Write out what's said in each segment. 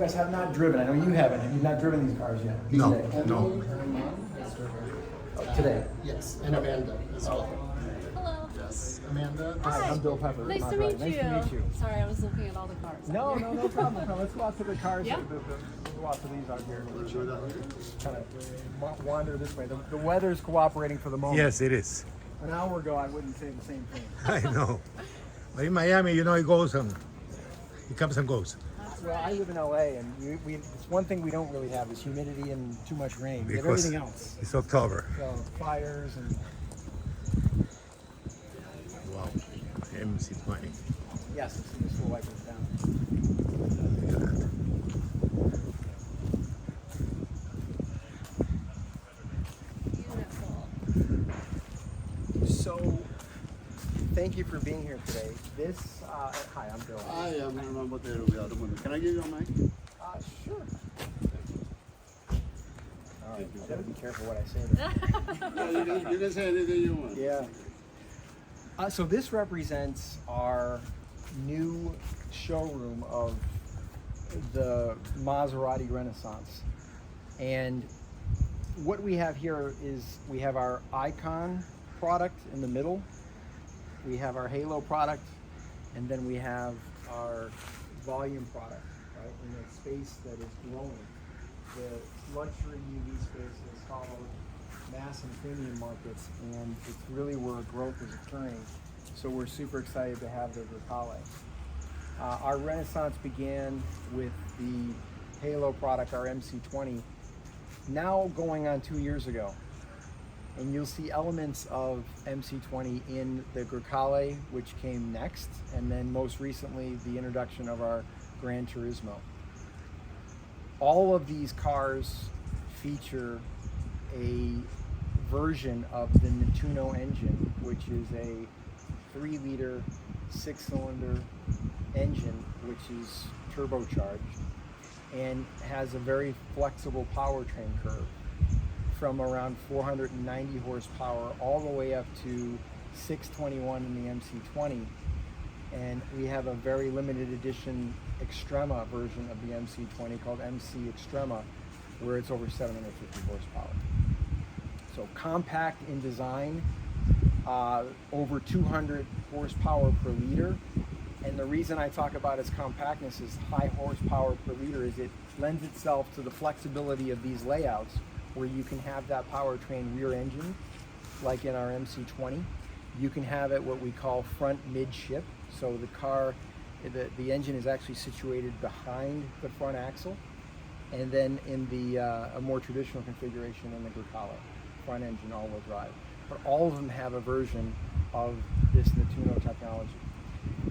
guys have not driven. I know you haven't. Have you not driven these cars yet? No, Today? no. Her mom has driven. Today. Yes, and Amanda as well. Hello. Yes, Amanda. Hi, I'm Bill Peffer. Nice to Maserati. meet you. Nice to meet you. Sorry, I was looking at all the cars. No problem. Let's go out to the cars. Yeah. We'll go out to these out here. Kind of wander this way. The weather's cooperating for the moment. Yes, it is. An hour ago, I wouldn't say the same thing. I know. But in Miami, you know, it goes and it comes and goes. Well, I live in LA, and it's one thing we don't really have is humidity and too much rain. We have Because everything else. it's October. So fires and Wow. MC20. yes, this will wipe us down. Look at that. Beautiful. So, thank you for being here today. This, hi, I'm Bill. I am Herman Botero with Automotive. Can I give you a mic? Sure. All right, you gotta be careful what I say there. You can say anything you want. Yeah. So this represents our new showroom of the Maserati Renaissance. And what we have here is we have our Icon product in the middle, we have our Halo product, and then we have our volume product, right, in a space that is growing. The luxury UV space is followed mass and premium markets, and it's really where growth is occurring. So we're super excited to have the Grecale. Our Renaissance began with the Halo product, our MC20, now going on 2 years ago. And you'll see elements of MC20 in the Grecale, which came next, and then most recently the introduction of our Gran Turismo. All of these cars feature a version of the Nettuno engine, which is a 3-liter 6-cylinder engine, which is turbocharged and has a very flexible powertrain curve from around 490 horsepower all the way up to 621 in the MC20. And we have a very limited edition Extrema version of the MC20 called MC Extrema, where it's over 750 horsepower. So compact in design, over 200 horsepower per liter. And the reason I talk about its compactness is high horsepower per liter is it lends itself to the flexibility of these layouts where you can have that powertrain rear engine, like in our MC20. You can have it what we call front midship. So the car, the engine is actually situated behind the front axle. And then in the a more traditional configuration in the Grecale, front engine all-wheel drive. But all of them have a version of this Nettuno technology.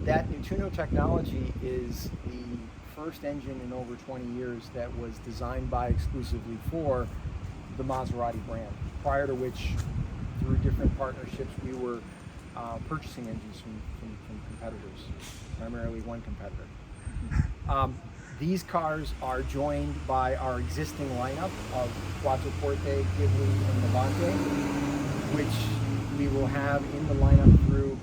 That Nettuno technology is the first engine in over 20 years that was designed by exclusively for the Maserati brand, prior to which, through different partnerships, we were purchasing engines from competitors, primarily one competitor. These cars are joined by our existing lineup of Quattroporte, Ghibli, and Levante, which we will have in the lineup through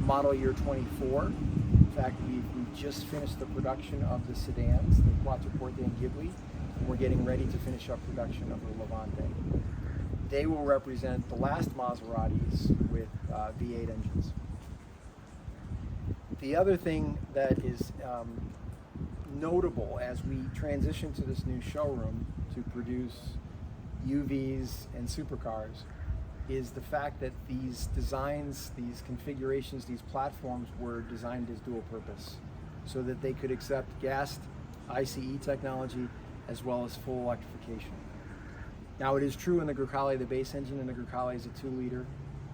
model year 24. In fact, we've just finished the production of the sedans, the Quattroporte and Ghibli, and we're getting ready to finish up production of the Levante. They will represent the last Maseratis with V8 engines. The other thing that is notable as we transition to this new showroom to produce UVs and supercars is the fact that these designs, these configurations, these platforms were designed as dual purpose so that they could accept gassed ICE technology as well as full electrification. Now it is true in the Grecale, the base engine in the Grecale is a 2-liter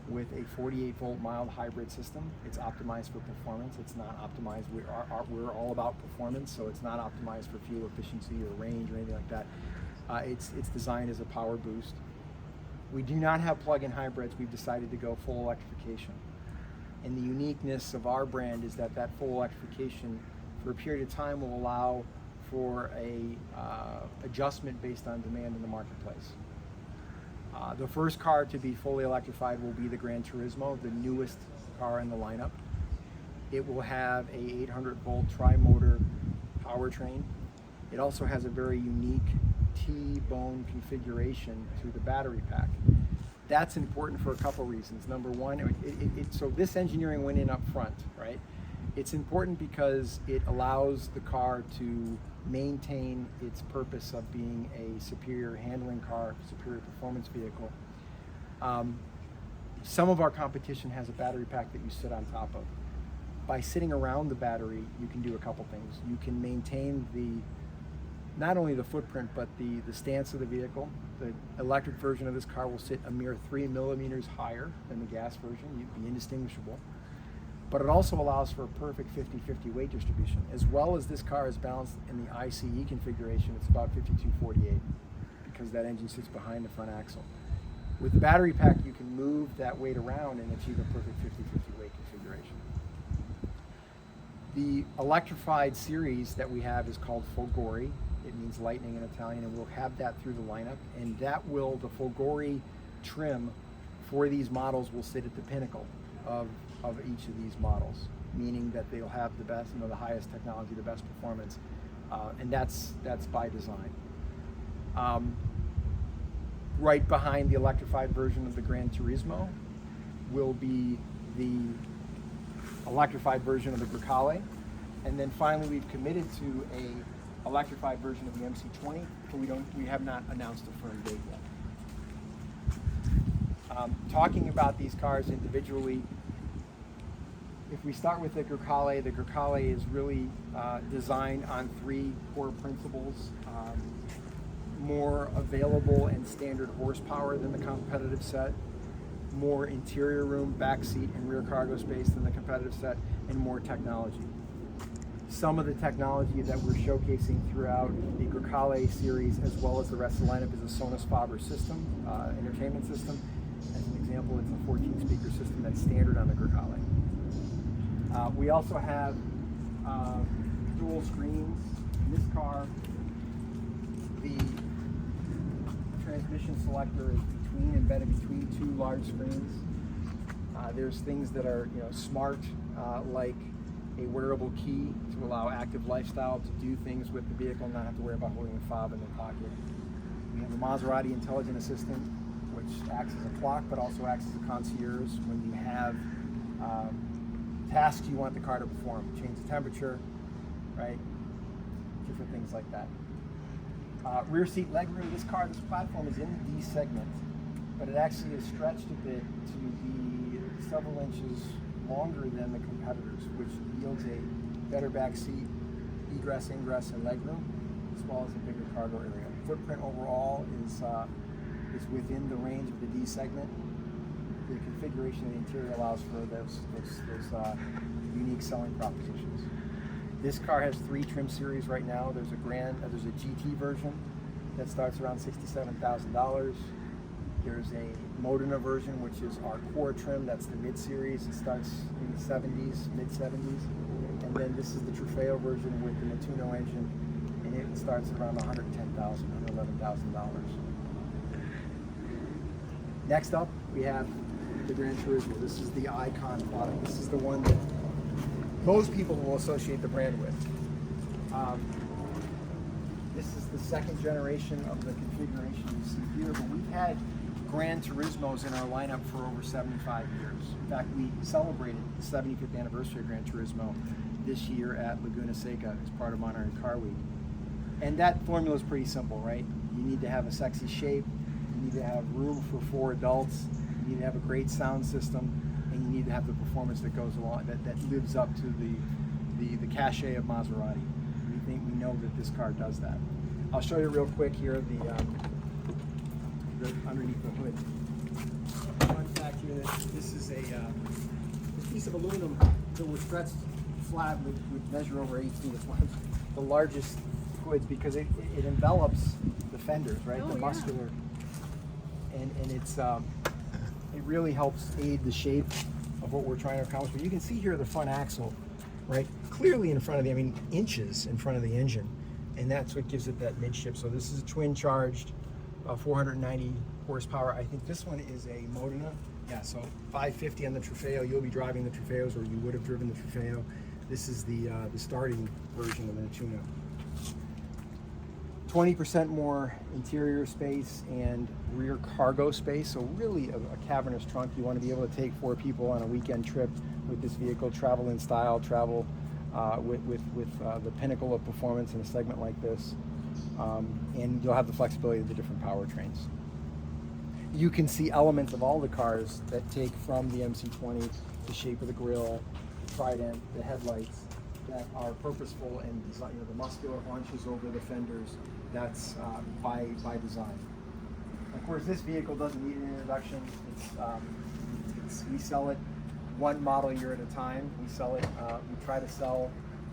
with a 48-volt mild hybrid system. It's optimized for performance. It's not optimized, we're all about performance, so it's not optimized for fuel efficiency or range or anything like that. It's designed as a power boost. We do not have plug-in hybrids. We've decided to go full electrification. And the uniqueness of our brand is that that full electrification for a period of time will allow for a adjustment based on demand in the marketplace. The first car to be fully electrified will be the Gran Turismo, the newest car in the lineup. It will have a 800-volt tri-motor powertrain. It also has a very unique T-bone configuration to the battery pack. That's important for a couple reasons. Number one, so this engineering went in up front, right? It's important because it allows the car to maintain its purpose of being a superior handling car, superior performance vehicle. Some of our competition has a battery pack that you sit on top of. By sitting around the battery, you can do a couple things. You can maintain not only the footprint, but the stance of the vehicle. The electric version of this car will sit a mere 3 millimeters higher than the gas version. You'd be indistinguishable. But it also allows for a perfect 50-50 weight distribution. As well as this car is balanced in the ICE configuration, it's about 52-48 because that engine sits behind the front axle. With the battery pack, you can move that weight around and achieve a perfect 50-50 weight configuration. The electrified series that we have is called Folgori. It means lightning in Italian, and we'll have that through the lineup. And the Folgori trim for these models will sit at the pinnacle of each of these models, meaning that they'll have the best, the highest technology, the best performance, and that's by design. Right behind the electrified version of the Gran Turismo will be the electrified version of the Grecale, and then finally we've committed to a electrified version of the MC20, but we have not announced a firm date yet. Talking about these cars individually, if we start with the Grecale is really designed on 3 core principles. More available and standard horsepower than the competitive set, more interior room, back seat, and rear cargo space than the competitive set, and more technology. Some of the technology that we're showcasing throughout the Grecale series, as well as the rest of the lineup, is a Sonus Faber system, entertainment system. As an example, it's a 14-speaker system that's standard on the Grecale. We also have dual screens in this car. The transmission selector is embedded between 2 large screens. There's things that are smart, like a wearable key to allow active lifestyle, to do things with the vehicle and not have to worry about holding a fob in the pocket. We have a Maserati Intelligent Assistant, which acts as a clock but also acts as a concierge when you have tasks you want the car to perform. Change the temperature, right? Different things like that. Rear seat legroom. This platform is in the D segment, but it actually is stretched a bit to be several inches longer than the competitors, which yields a better back seat, egress, ingress, and legroom, as well as a bigger cargo area. Footprint overall is within the range of the D segment. The configuration of the interior allows for those unique selling propositions. This car has 3 trim series right now. There's a GT version that starts around $67,000. There's a Modena version, which is our core trim. That's the mid-series. It starts in the 70s, mid-70s. And then this is the Trofeo version with the Nettuno engine, and it starts at around $110,000, $111,000. Next up, we have the Gran Turismo. This is the icon product. This is the one that most people will associate the brand with. This is the 2nd generation of the configuration you see here, but we've had Gran Turismos in our lineup for over 75 years. In fact, we celebrated the 75th anniversary of Gran Turismo this year at Laguna Seca as part of Monterey Car Week. And that formula is pretty simple, right? You need to have a sexy shape, you need to have room for 4 adults, you need to have a great sound system, and you need to have the performance that goes along, that lives up to the cachet of Maserati. We know that this car does that. I'll show you real quick here the underneath the hood. Fun fact here, this is a piece of aluminum that was stretched flat would measure over 8 feet. It's one of the largest hoods because it envelops the fenders, right? Oh, the muscular, and it's it really helps aid the shape of what we're trying to accomplish. But you can see here the front axle, right? Clearly in front of inches in front of the engine, and that's what gives it that midship. So this is a twin charged, 490 horsepower. I think this one is a Modena. Yeah, so 550 on the Trofeo. You'll be driving the Trofeos, or you would have driven the Trofeo. This is the starting version of the Nettuno. 20% more interior space and rear cargo space. So really a cavernous trunk. You want to be able to take 4 people on a weekend trip with this vehicle, travel in style, travel with the pinnacle of performance in a segment like this. And you'll have the flexibility of the different powertrains. You can see elements of all the cars that take from the MC20, the shape of the grille, the trident, the headlights, that are purposeful and design. You know, the muscular haunches over the fenders. That's by design. Of course, this vehicle doesn't need an introduction. We sell it one model year at a time. We sell it. We try to sell.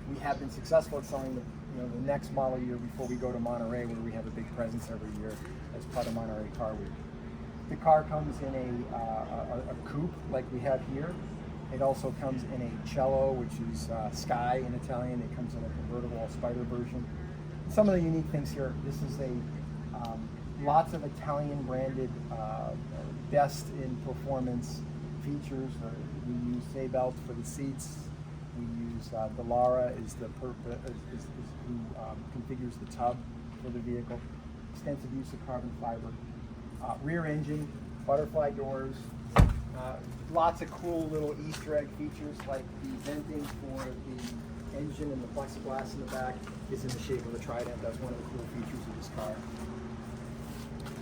We have been successful at selling the next model year before we go to Monterey, where we have a big presence every year as part of Monterey Car Week. The car comes in a coupe like we have here. It also comes in a cello, which is Sky in Italian. It comes in a convertible Spider version. Some of the unique things here, this is lots of Italian branded best in performance features. We use Belt for the seats. We use Dallara is who configures the tub for the vehicle. Extensive use of carbon fiber. Rear engine, butterfly doors. Lots of cool little Easter egg features, like the venting for the engine and the plexiglass in the back is in the shape of a trident. That's one of the cool features of this car.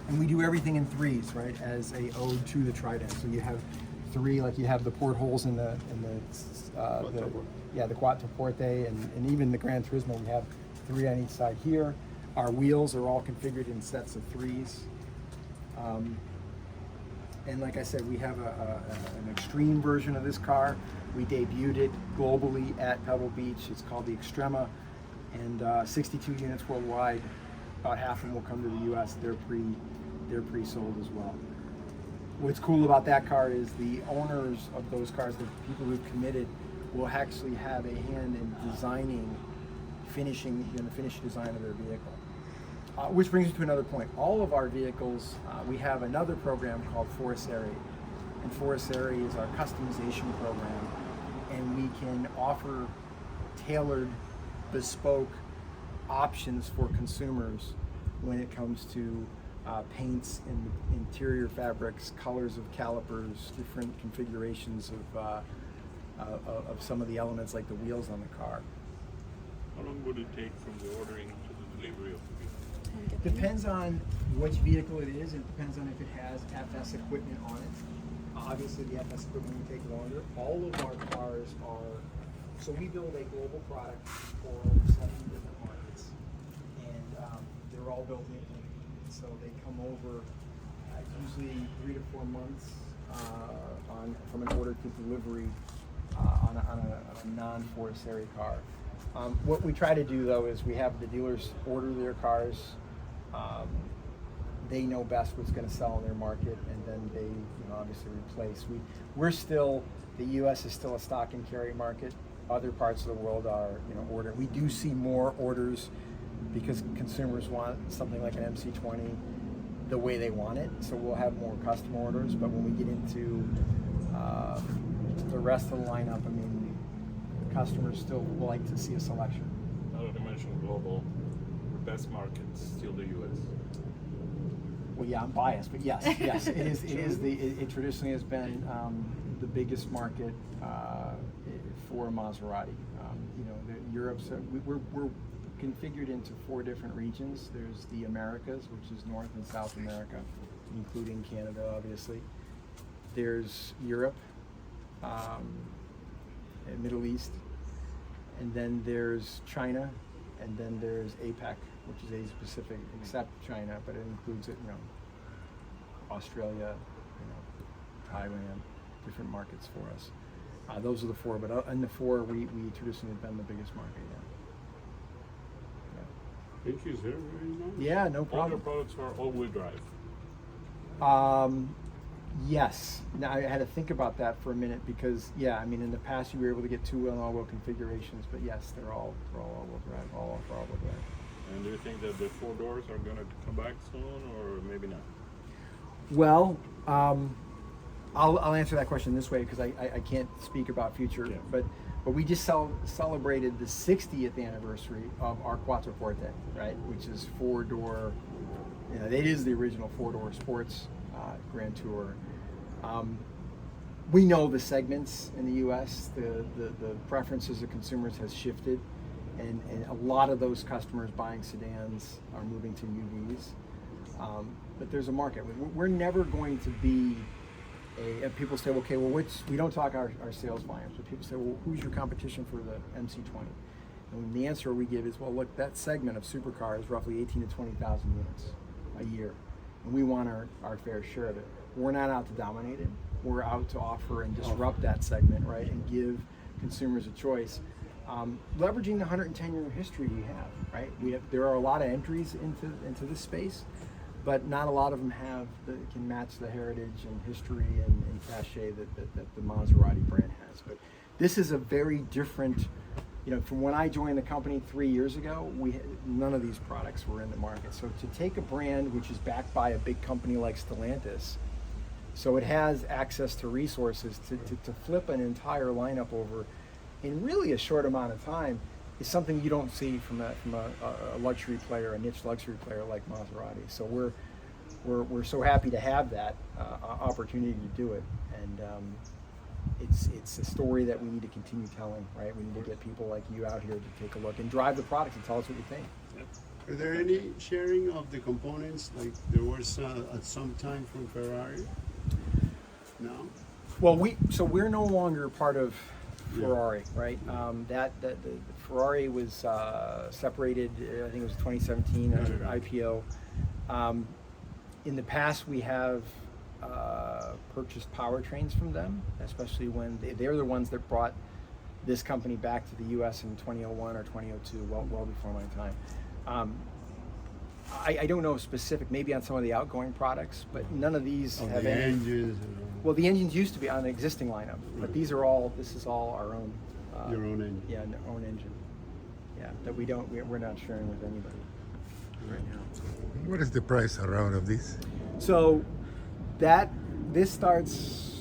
And we do everything in 3s, right, as a ode to the trident. So you have 3, like you have the portholes in the Quattroporte and even the Gran Turismo. We have 3 on each side here. Our wheels are all configured in sets of 3s. And like I said, we have an extreme version of this car. We debuted it globally at Pebble Beach. It's called the Extrema, and 62 units worldwide. About half of them will come to the U.S. They're pre-sold as well. What's cool about that car is the owners of those cars, the people who've committed, will actually have a hand in designing, finishing the finished design of their vehicle. Which brings me to another point. All of our vehicles, we have another program called Forcieri. And Forcieri is our customization program. And we can offer tailored, bespoke options for consumers when it comes to paints and interior fabrics, colors of calipers, different configurations of some of the elements like the wheels on the car. How long would it take from the ordering to the delivery of the vehicle? Depends on which vehicle it is. It depends on if it has FS equipment on it. Obviously, the FS equipment will take longer. All of our cars are, so we build a global product for 7 different markets, and they're all built in Italy. So they come over usually 3 to 4 months from an order to delivery on a non-Forcieri car. What we try to do though is we have the dealers order their cars. They know best what's going to sell in their market, and then they obviously replace. We're still, the U.S. is still a stock and carry market. Other parts of the world are order. We do see more orders because consumers want something like an MC20 the way they want it. So we'll have more custom orders. But when we get into the rest of the lineup, I mean, customers still like to see a selection. Now that you mentioned global, the best market's still the U.S. Well, yeah, I'm biased, but yes, it is. It traditionally has been the biggest market for Maserati. Europe's we're configured into 4 different regions. There's the Americas, which is North and South America, including Canada, obviously. There's Europe, and Middle East, and then there's China, and then there's APEC, which is Asia Pacific, except China, but it includes Australia, Thailand, different markets for us. Those are the 4, but in the 4, we traditionally have been the biggest market. Thank you, sir. Very nice. Yeah, no All problem. the products are all-wheel drive. Yes. Now I had to think about that for a minute because, in the past you were able to get 2-wheel and all-wheel configurations, but yes, they're all all-wheel drive, all all-wheel drive. And do you think that the 4 doors are going to come back soon, or maybe not? Well, I'll answer that question this way because I can't speak about future, Yeah. but we just celebrated the 60th anniversary of our Quattroporte, right? Which is 4-door. You know, it is the original 4-door sports Grand Tour. We know the segments in the U.S. The preferences of consumers has shifted, and a lot of those customers buying sedans are moving to UVs. But there's a market. We're never going to be and people say, okay, well, we don't talk our sales volumes, but people say, well, who's your competition for the MC20? And the answer we give is, well, look, that segment of supercar is roughly 18 to 20,000 units a year, and we want our fair share of it. We're not out to dominate it. We're out to offer and disrupt that segment, right, and give consumers a choice. Leveraging the 110-year history we have, right? There are a lot of entries into this space, but not a lot of them can match the heritage and history and cachet that the Maserati brand has. But this is a very different, from when I joined the company 3 years ago, none of these products were in the market. So to take a brand which is backed by a big company like Stellantis, so it has access to resources to flip an entire lineup over in really a short amount of time is something you don't see from a luxury player, a niche luxury player like Maserati. So we're so happy to have that opportunity to do it, and it's a story that we need to continue telling. Right, we need to get people like you out here to take a look and drive the products and tell us what you think. Are there any sharing of the components like there was at some time from Ferrari? No? Well, we're no longer part of Ferrari, right? The Ferrari was separated. I think it was 2017 IPO. In the past, we have purchased powertrains from them, especially when they're the ones that brought this company back to the U.S. in 2001 or 2002, well before my time. I don't know specific, maybe on some of the outgoing products, but none of these have the any. engines. Well, the engines used to be on the existing lineup, but this is all our own. Your own engine. Yeah, our own engine. Yeah, that we're not sharing with anybody right now. What is the price around of this? So this starts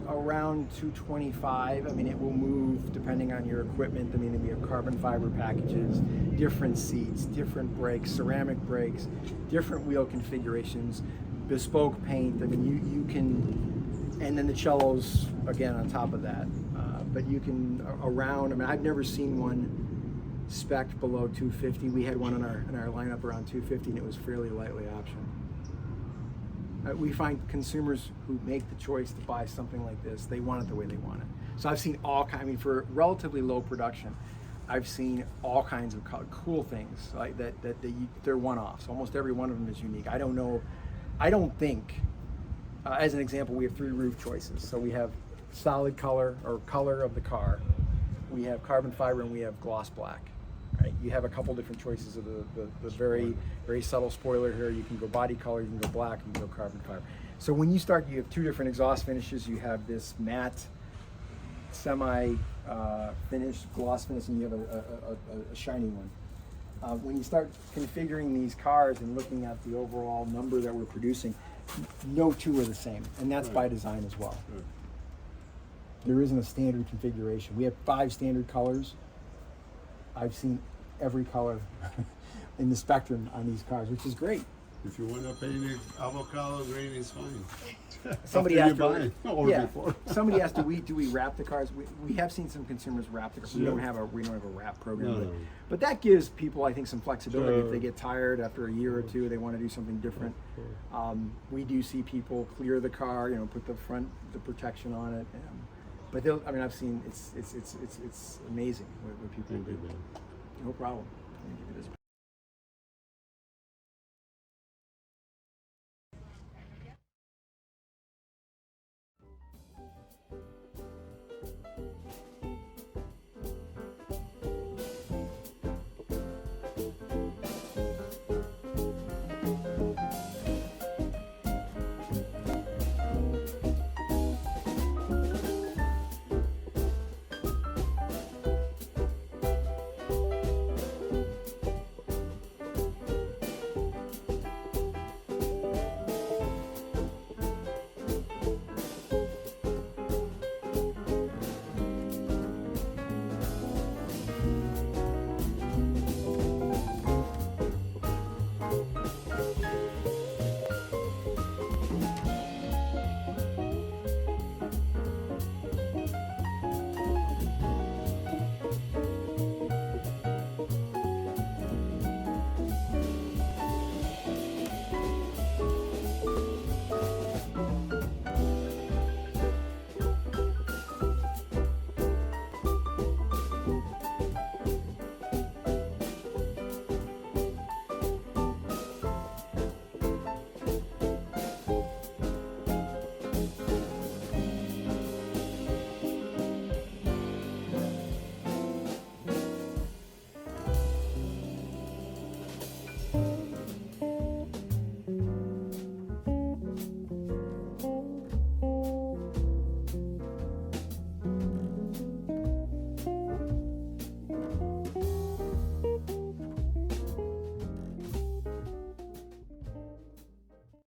around 225. I mean, it will move depending on your equipment. I mean, we have carbon fiber packages, different seats, different brakes, ceramic brakes, different wheel configurations, bespoke paint. I mean, you can, and then the cellos again on top of that. But you can around. I mean, I've never seen one spec'd below 250. We had one in our lineup around 250, and it was fairly lightly optioned. We find consumers who make the choice to buy something like this, they want it the way they want it. So I've seen all kinds. I mean, for relatively low production, I've seen all kinds of cool things like that. They're one-offs. Almost every one of them is unique. I don't know. I don't think. As an example, we have 3 roof choices. So we have solid color or color of the car. We have carbon fiber, and we have gloss black. Right? You have a couple different choices of the very, very subtle spoiler here. You can go body color, you can go black, you can go carbon fiber. So when you start, you have 2 different exhaust finishes. You have this matte, semi-finished gloss finish, and you have a shiny one. When you start configuring these cars and looking at the overall number that we're producing, no 2 are the same, and that's by design as well. Right. There isn't a standard configuration. We have 5 standard colors. I've seen every color in the spectrum on these cars, which is great. If you want to paint it avocado green, it's fine. Somebody After asked, you buy it, or before. Somebody asked, do we wrap the cars? We have seen some consumers wrap the cars. We don't have a wrap program, No. but that gives people, I think, some flexibility. If Sure. they get tired after a year or 2, they want to do something different. We do see people clear the car, put the protection on it. But I've seen it's amazing what people do. No problem. Let me give you this